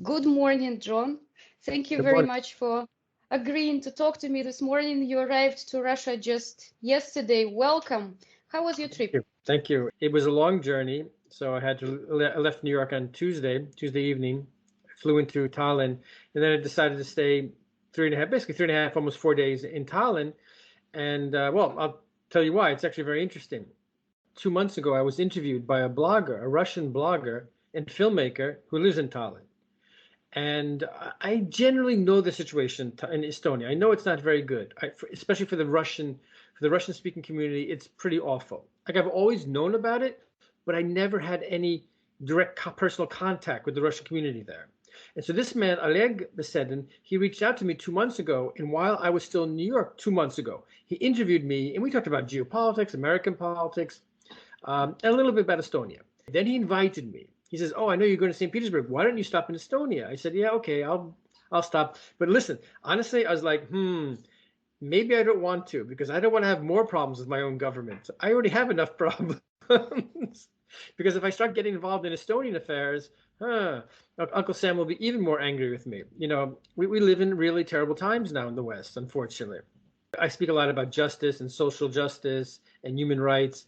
Good morning, John. Thank you Good very morning. much for agreeing to talk to me this morning. You arrived to Russia just yesterday. Welcome. How was your trip? Thank you. It was a long journey, so I left New York on Tuesday evening, flew into Tallinn, and then I decided to stay basically three and a half, almost 4 days in Tallinn. And well, I'll tell you why. It's actually very interesting. 2 months ago, I was interviewed by a Russian blogger and filmmaker who lives in Tallinn. And I generally know the situation in Estonia. I know it's not very good, especially for the Russian-speaking community. It's pretty awful. Like, I've always known about it, but I never had any direct personal contact with the Russian community there. And so this man, Oleg Besedin, he reached out to me 2 months ago, and while I was still in New York 2 months ago, he interviewed me, and we talked about geopolitics, American politics, and a little bit about Estonia. Then he invited me. He says, "Oh, I know you're going to St. Petersburg. Why don't you stop in Estonia?" I said, "Yeah, okay, I'll stop." But listen, honestly, I was like, maybe I don't want to, because I don't want to have more problems with my own government. I already have enough problems. Because if I start getting involved in Estonian affairs, Uncle Sam will be even more angry with me. You know, we live in really terrible times now in the West, unfortunately. I speak a lot about justice and social justice and human rights.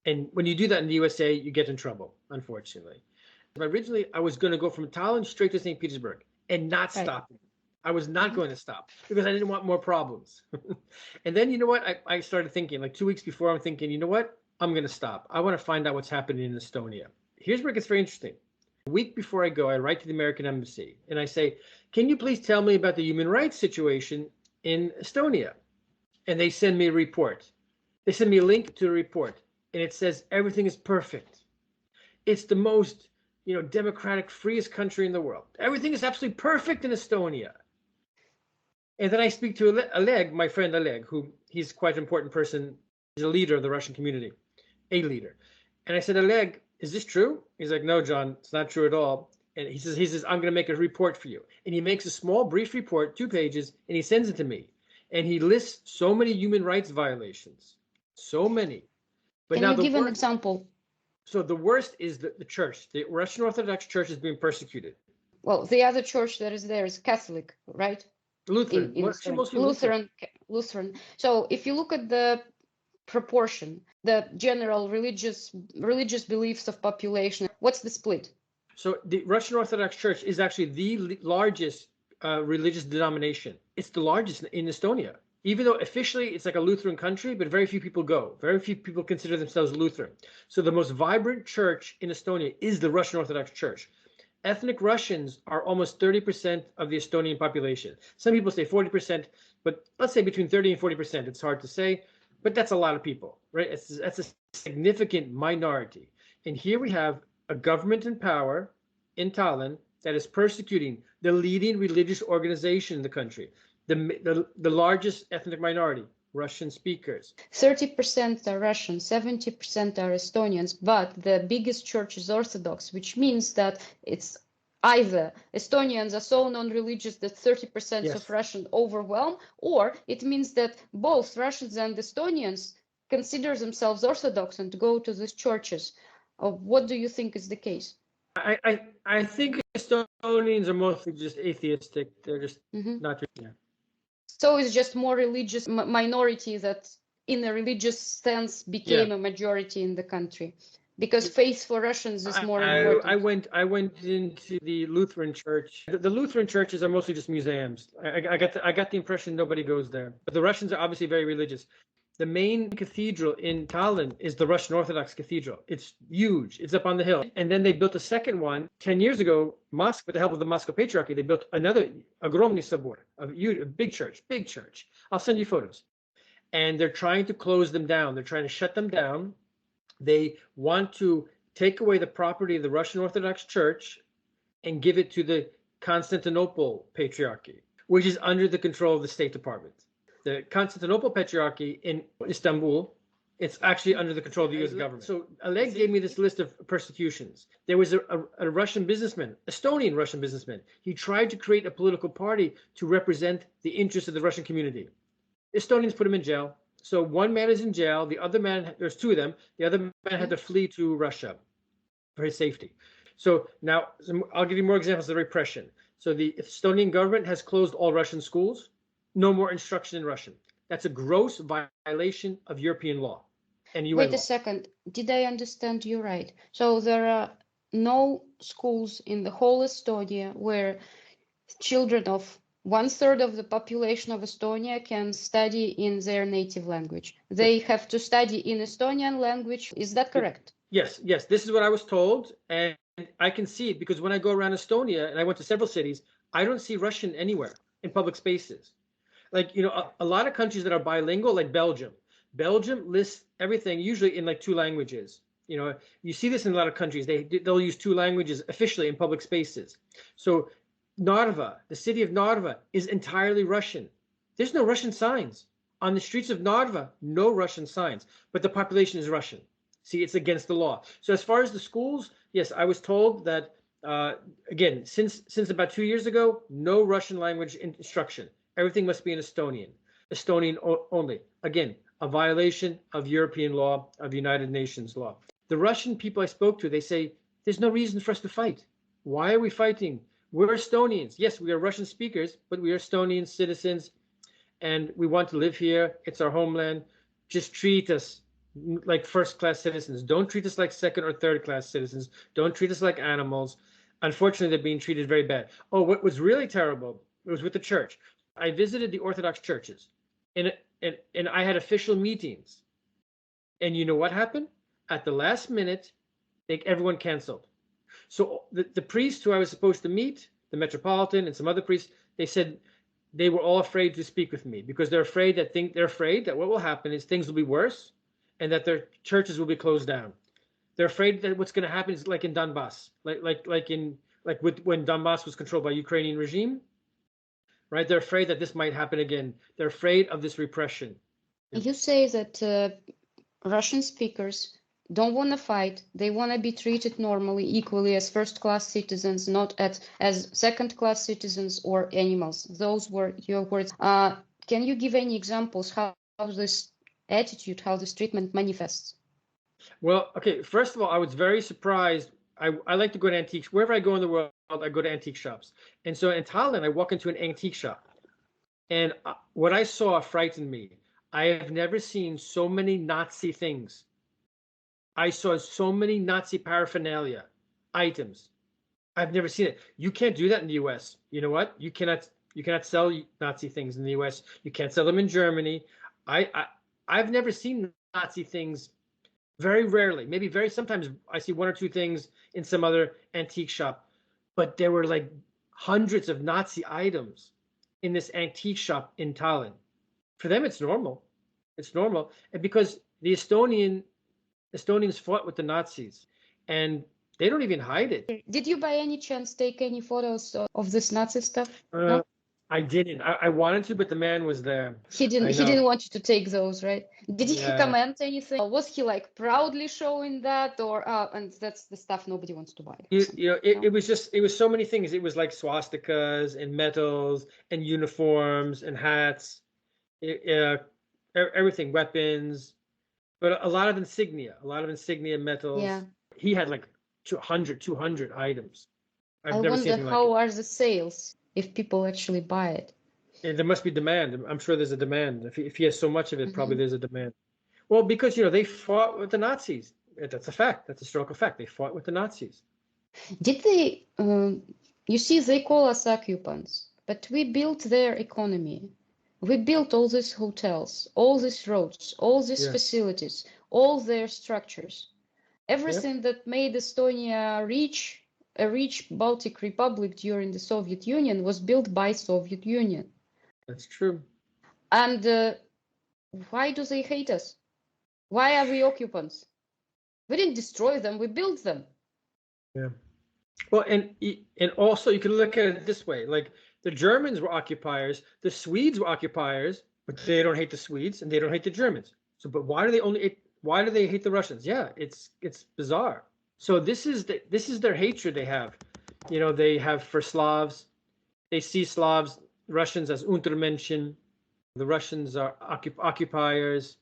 And when you do that in the USA, you get in trouble, unfortunately. Originally, I was going to go from Tallinn straight to St. Petersburg and not stop. I was not going to stop because I didn't want more problems. And then, you know what? I started thinking, like 2 weeks before, I'm thinking, you know what? I'm going to stop. I want to find out what's happening in Estonia. Here's where it gets very interesting. A week before I go, I write to the American embassy and I say, "Can you please tell me about the human rights situation in Estonia?" And they send me a report. They send me a link to a report, and it says everything is perfect. It's the most, democratic, freest country in the world. Everything is absolutely perfect in Estonia. And then I speak to Oleg, my friend Oleg, he's quite an important person. He's a leader of the Russian community, a leader. And I said, "Oleg, is this true?" He's like, "No, John, it's not true at all." And he says, "I'm going to make a report for you." And he makes a small, brief report, 2 pages, and he sends it to me. And he lists so many human rights violations, so many. But Can you give an example? So the worst is the church. The Russian Orthodox Church is being persecuted. Well, the other church that is there is Catholic, right? Lutheran. Mostly Lutheran. So if you look at the proportion, the general religious beliefs of population, what's the split? So the Russian Orthodox Church is actually the largest religious denomination. It's the largest in Estonia. Even though officially it's like a Lutheran country, but very few people go. Very few people consider themselves Lutheran. So the most vibrant church in Estonia is the Russian Orthodox Church. Ethnic Russians are almost 30% of the Estonian population. Some people say 40%, but let's say between 30 and 40%. It's hard to say, but that's a lot of people, right? That's a significant minority. And here we have a government in power in Tallinn that is persecuting the leading religious organization in the country. The largest ethnic minority, Russian speakers. 30% are Russian, 70% are Estonians, but the biggest church is Orthodox, which means that it's either Estonians are so non-religious that 30% of Russian overwhelm, or it means that both Russians and Estonians consider themselves Orthodox and go to these churches. What do you think is the case? I think Estonians are mostly just atheistic. They're just not. Yeah. So it's just more religious minority that in a religious sense became a majority in the country, because faith for Russians is more important. I went into the Lutheran church. The Lutheran churches are mostly just museums. I got the impression nobody goes there. But the Russians are obviously very religious. The main cathedral in Tallinn is the Russian Orthodox Cathedral. It's huge. It's up on the hill. And then they built a second one 10 years ago. Moscow, with the help of the Moscow Patriarchy, they built another огромный собор, a big church. I'll send you photos. And they're trying to close them down. They're trying to shut them down. They want to take away the property of the Russian Orthodox Church and give it to the Constantinople Patriarchy, which is under the control of the State Department. The Constantinople Patriarchy in Istanbul, it's actually under the control of the U.S. government. So Oleg gave me this list of persecutions. There was a Russian businessman, Estonian Russian businessman. He tried to create a political party to represent the interests of the Russian community. Estonians put him in jail. So one man is in jail. The other man, there's 2 of them. The other man had to flee to Russia for his safety. So now I'll give you more examples of repression. So the Estonian government has closed all Russian schools. No more instruction in Russian. That's a gross violation of European law and UN Wait law. a second. Did I understand you right? So there are no schools in the whole Estonia where children of 1/3 of the population of Estonia can study in their native language. They have to study in Estonian language. Is that correct? Yes, yes. This is what I was told, and I can see it because when I go around Estonia, and I went to several cities, I don't see Russian anywhere in public spaces. Like, you know, a lot of countries that are bilingual, like Belgium. Belgium lists everything usually in like 2 languages. You know, you see this in a lot of countries. They'll use 2 languages officially in public spaces. So Narva, the city of Narva, is entirely Russian. There's no Russian signs. On the streets of Narva, no Russian signs, but the population is Russian. See, it's against the law. So as far as the schools, yes, I was told that, again, since about 2 years ago, no Russian language instruction. Everything must be in Estonian, Estonian only. Again, a violation of European law, of United Nations law. The Russian people I spoke to, they say, there's no reason for us to fight. Why are we fighting? We're Estonians. Yes, we are Russian speakers, but we are Estonian citizens, and we want to live here. It's our homeland. Just treat us like first-class citizens. Don't treat us like second or third-class citizens. Don't treat us like animals. Unfortunately, they're being treated very bad. Oh, what was really terrible, it was with the church. I visited the Orthodox churches, and I had official meetings. And you know what happened? At the last minute, everyone canceled. So the priest who I was supposed to meet, the metropolitan and some other priests, they said they were all afraid to speak with me because they're afraid that what will happen is things will be worse and that their churches will be closed down. They're afraid that what's going to happen is like in Donbas, when Donbas was controlled by Ukrainian regime, right? They're afraid that this might happen again. They're afraid of this repression. You say that Russian speakers don't want to fight. They want to be treated normally, equally as first-class citizens, not as second-class citizens or animals. Those were your words. Can you give any examples how this attitude, how this treatment manifests? Well, okay, first of all, I was very surprised. I like to go to antiques. Wherever I go in the world, I go to antique shops. And so in Tallinn, I walk into an antique shop. And what I saw frightened me. I have never seen so many Nazi things. I saw so many Nazi paraphernalia items. I've never seen it. You can't do that in the US. You know what? You cannot sell Nazi things in the US. You can't sell them in Germany. I've never seen Nazi things. Very rarely, maybe sometimes I see 1 or 2 things in some other antique shop, but there were like hundreds of Nazi items in this antique shop in Tallinn. For them, it's normal. It's normal. And because the Estonians fought with the Nazis and they don't even hide it. Did you by any chance take any photos of this Nazi stuff? No? I didn't. I wanted to, but the man was there. He didn't want you to take those, right? Did he comment anything? Was he like proudly showing that, or and that's the stuff nobody wants to buy? It was so many things. It was like swastikas and medals and uniforms and hats, everything, weapons, but a lot of insignia, metals. Yeah. He had like 200 items. I wonder how are the sales if people actually buy it. Yeah, there must be demand. I'm sure there's a demand. If he has so much of it, probably there's a demand. Well, because they fought with the Nazis. That's a fact. That's a historical fact. They fought with the Nazis. Did they? You see, they call us occupants, but we built their economy. We built all these hotels, all these roads, all these facilities, all their structures. Everything that made Estonia a rich Baltic Republic during the Soviet Union was built by Soviet Union. That's true. And why do they hate us? Why are we occupants? We didn't destroy them, we built them. Yeah. Well, and also you can look at it this way, like the Germans were occupiers, the Swedes were occupiers, but they don't hate the Swedes and they don't hate the Germans. So, but why do they hate the Russians? Yeah, it's bizarre. So this is their hatred they have. They have for Slavs. They see Russians as Untermenschen. The Russians are occupiers.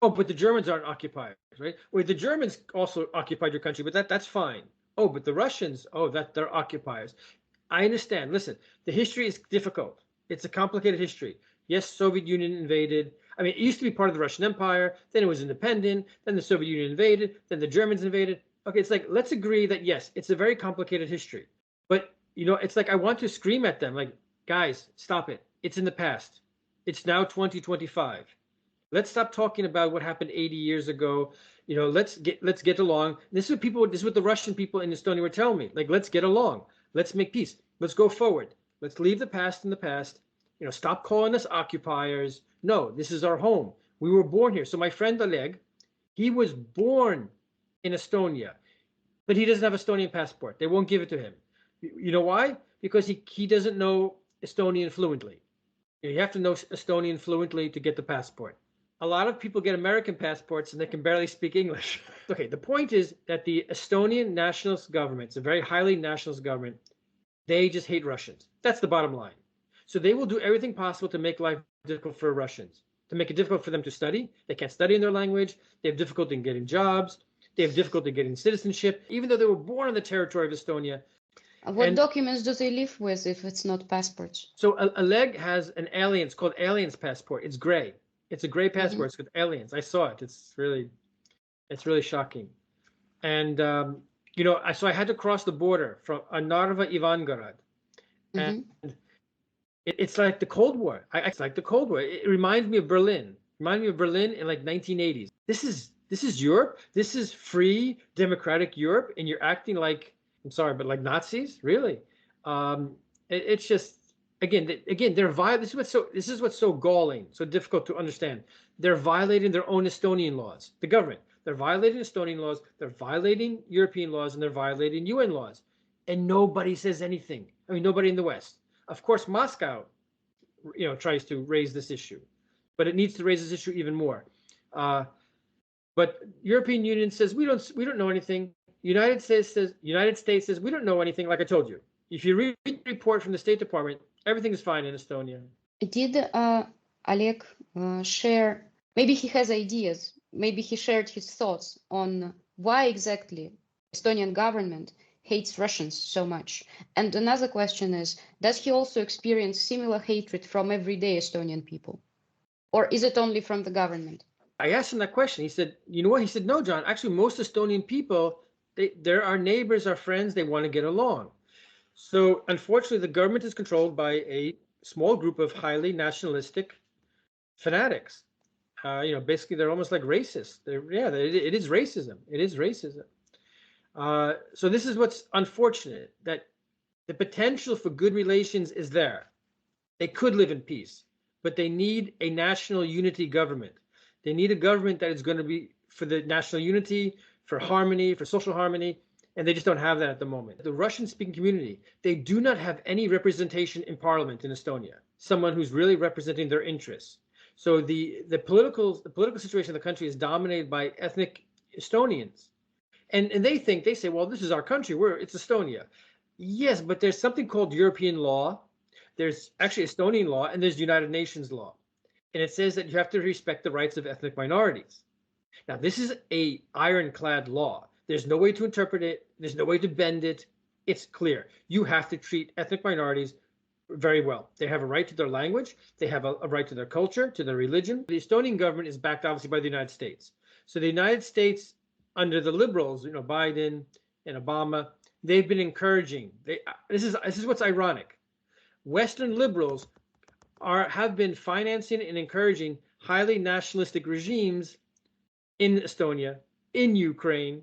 Oh, but the Germans aren't occupiers, right? Well, the Germans also occupied your country, but that's fine. Oh, but the Russians, oh, that they're occupiers. I understand. Listen, the history is difficult. It's a complicated history. Yes, Soviet Union invaded. I mean, it used to be part of the Russian Empire. Then it was independent. Then the Soviet Union invaded. Then the Germans invaded. Okay, it's like, let's agree that, yes, it's a very complicated history. But, you know, it's like I want to scream at them, like, guys, stop it. It's in the past. It's now 2025. Let's stop talking about what happened 80 years ago. You know, let's get along. This is what the Russian people in Estonia were telling me. Like, let's get along. Let's make peace. Let's go forward. Let's leave the past in the past. You know, stop calling us occupiers. No, this is our home. We were born here. So my friend Oleg, he was born in Estonia, but he doesn't have an Estonian passport. They won't give it to him. You know why? Because he doesn't know Estonian fluently. You have to know Estonian fluently to get the passport. A lot of people get American passports and they can barely speak English. Okay, the point is that the Estonian nationalist government, it's a very highly nationalist government, they just hate Russians. That's the bottom line. So they will do everything possible to make life difficult for Russians, to make it difficult for them to study. They can't study in their language. They have difficulty in getting jobs. They have difficulty getting citizenship, even though they were born on the territory of Estonia. What documents do they live with if it's not passports? So Oleg has an alien, it's called alien's passport. It's gray. It's a gray passport. It's called aliens. I saw it. It's really shocking. And, you know, so I had to cross the border from Narva, Ivangorod. And it's like the Cold War. It's like the Cold War. It reminds me of Berlin. In like 1980s. This is Europe. This is free democratic Europe, and you're acting like, I'm sorry, but like Nazis, really. It's just again they're this is what's so galling, so difficult to understand. They're violating their own Estonian laws. The government, they're violating Estonian laws, they're violating European laws, and they're violating UN laws, and nobody says anything. I mean, nobody in the West. Of course, Moscow, you know, tries to raise this issue, but it needs to raise this issue even more. But European Union says we don't know anything. United States says we don't know anything. Like I told you, if you read the report from the State Department, everything is fine in Estonia. Did Oleg share? Maybe he has ideas. Maybe he shared his thoughts on why exactly Estonian government hates Russians so much. And another question is, does he also experience similar hatred from everyday Estonian people? Or is it only from the government? I asked him that question. He said, you know what? He said, no, John, actually, most Estonian people, they're our neighbors, our friends, they want to get along. So unfortunately, the government is controlled by a small group of highly nationalistic fanatics. You know, basically, they're almost like racists. It is racism. It is racism. So this is what's unfortunate, that the potential for good relations is there. They could live in peace, but they need a national unity government. They need a government that is going to be for the national unity, for harmony, for social harmony, and they just don't have that at the moment. The Russian-speaking community, they do not have any representation in parliament in Estonia, someone who's really representing their interests. So the political situation of the country is dominated by ethnic Estonians. And they say, well, this is our country, it's Estonia. Yes, but there's something called European law. There's actually Estonian law, and there's United Nations law. And it says that you have to respect the rights of ethnic minorities. Now, this is a ironclad law. There's no way to interpret it. There's no way to bend it. It's clear. You have to treat ethnic minorities very well. They have a right to their language. They have a right to their culture, to their religion. The Estonian government is backed, obviously, by the United States. So the United States, under the liberals, you know, Biden and Obama, they've been encouraging. This is what's ironic. Western liberals have been financing and encouraging highly nationalistic regimes in Estonia, in Ukraine,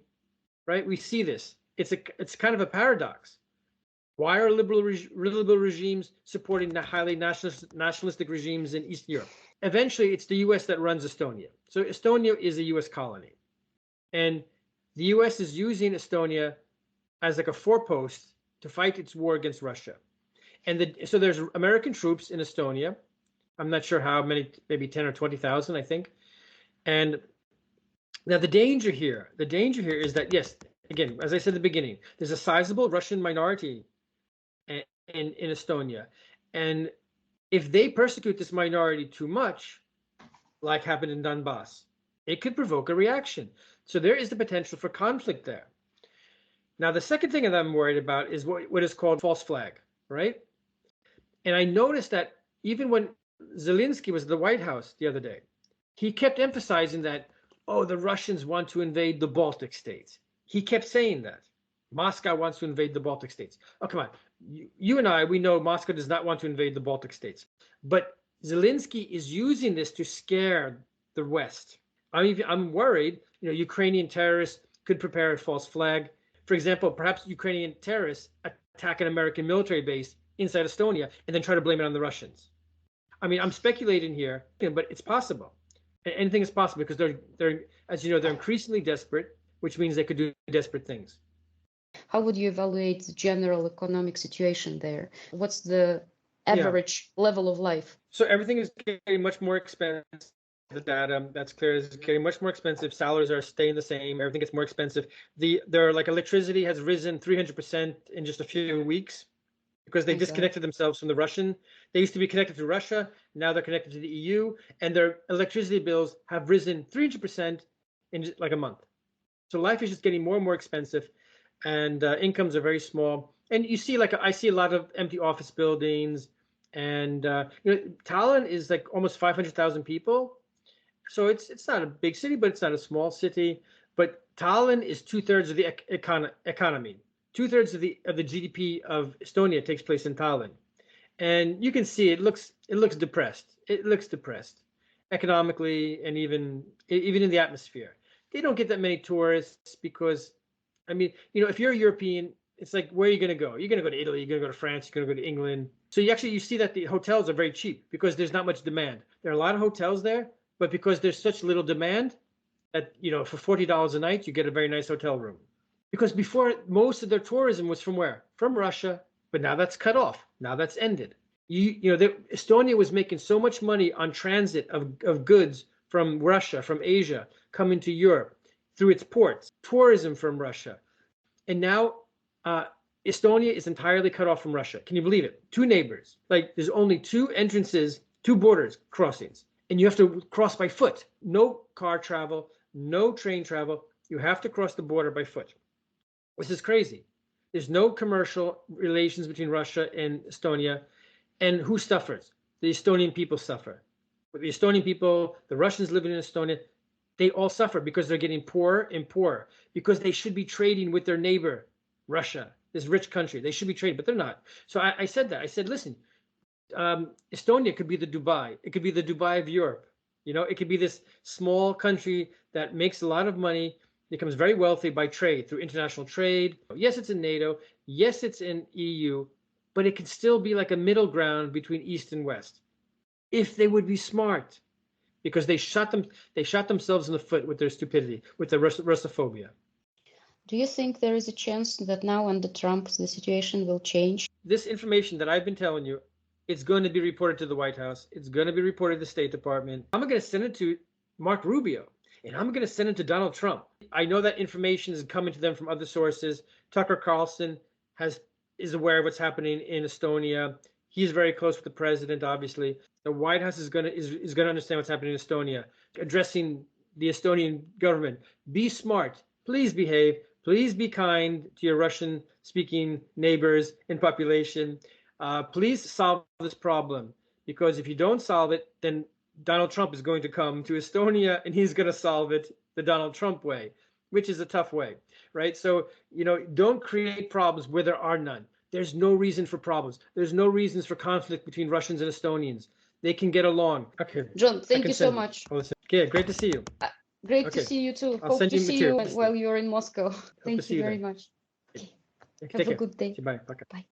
right? We see this. It's kind of a paradox. Why are liberal regimes supporting the highly nationalistic regimes in Eastern Europe? Eventually, it's the U.S. that runs Estonia. So Estonia is a U.S. colony. And the U.S. is using Estonia as like a forepost to fight its war against Russia. And so there's American troops in Estonia. I'm not sure how many, maybe 10 or 20,000, I think. And now the danger here is that, yes, again, as I said at the beginning, there's a sizable Russian minority in Estonia. And if they persecute this minority too much, like happened in Donbas, it could provoke a reaction. So there is the potential for conflict there. Now, the second thing that I'm worried about is what is called false flag, right? And I noticed that even when Zelensky was at the White House the other day, he kept emphasizing that, oh, the Russians want to invade the Baltic states. He kept saying that. Moscow wants to invade the Baltic states. Oh, come on. You and I, we know Moscow does not want to invade the Baltic states. But Zelensky is using this to scare the West. I'm worried, Ukrainian terrorists could prepare a false flag. For example, perhaps Ukrainian terrorists attack an American military base inside Estonia and then try to blame it on the Russians. I mean, I'm speculating here, but it's possible. Anything is possible because they're, as you know, they're increasingly desperate, which means they could do desperate things. How would you evaluate the general economic situation there? What's the average level of life? So everything is getting much more expensive. The data, that's clear, is getting much more expensive. Salaries are staying the same. Everything gets more expensive. Electricity has risen 300% in just a few weeks because they disconnected themselves from the Russian. They used to be connected to Russia. Now they're connected to the EU, and their electricity bills have risen 300% in just like a month. So life is just getting more and more expensive, and incomes are very small. And you see, I see a lot of empty office buildings, and Tallinn is like almost 500,000 people. So it's not a big city, but it's not a small city. But Tallinn is 2/3 of the economy. 2/3 of the GDP of Estonia takes place in Tallinn, and you can see it looks depressed. It looks depressed economically, and even in the atmosphere. They don't get that many tourists because, I mean, if you're a European, it's like, where are you going to go? You're going to go to Italy. You're going to go to France. You're going to go to England. So you see that the hotels are very cheap because there's not much demand. There are a lot of hotels there. But because there's such little demand that, for $40 a night, you get a very nice hotel room. Because before, most of their tourism was from where? From Russia. But now that's cut off. Now that's ended. Estonia was making so much money on transit of goods from Russia, from Asia, coming to Europe through its ports, tourism from Russia. And now Estonia is entirely cut off from Russia. Can you believe it? 2 neighbors. There's only 2 entrances, 2 borders crossings. And you have to cross by foot. No car travel, no train travel. You have to cross the border by foot. This is crazy. There's no commercial relations between Russia and Estonia. And who suffers? The Estonian people suffer. The Estonian people, the Russians living in Estonia, they all suffer because they're getting poorer and poorer. Because they should be trading with their neighbor, Russia, this rich country. They should be trading, but they're not. So I said that. I said, listen, Estonia could be the Dubai. It could be the Dubai of Europe. It could be this small country that makes a lot of money, becomes very wealthy by trade, through international trade. Yes, it's in NATO. Yes, it's in EU, but it could still be like a middle ground between East and West, if they would be smart, because they shot themselves in the foot with their stupidity, with their Russophobia. Do you think there is a chance that now under Trump the situation will change? This information that I've been telling you, it's going to be reported to the White House. It's going to be reported to the State Department. I'm going to send it to Mark Rubio, and I'm going to send it to Donald Trump. I know that information is coming to them from other sources. Tucker Carlson is aware of what's happening in Estonia. He's very close with the president, obviously. The White House is going to understand what's happening in Estonia, addressing the Estonian government. Be smart. Please behave. Please be kind to your Russian-speaking neighbors and population. Please solve this problem, because if you don't solve it, then Donald Trump is going to come to Estonia and he's going to solve it the Donald Trump way, which is a tough way, right? So, don't create problems where there are none. There's no reason for problems. There's no reasons for conflict between Russians and Estonians. They can get along. Okay. John, thank you so much. Okay, great to see you. Great to see you too. Hope to see you while you're in Moscow. Thank you very much. Okay. Have a good day. Bye. Bye.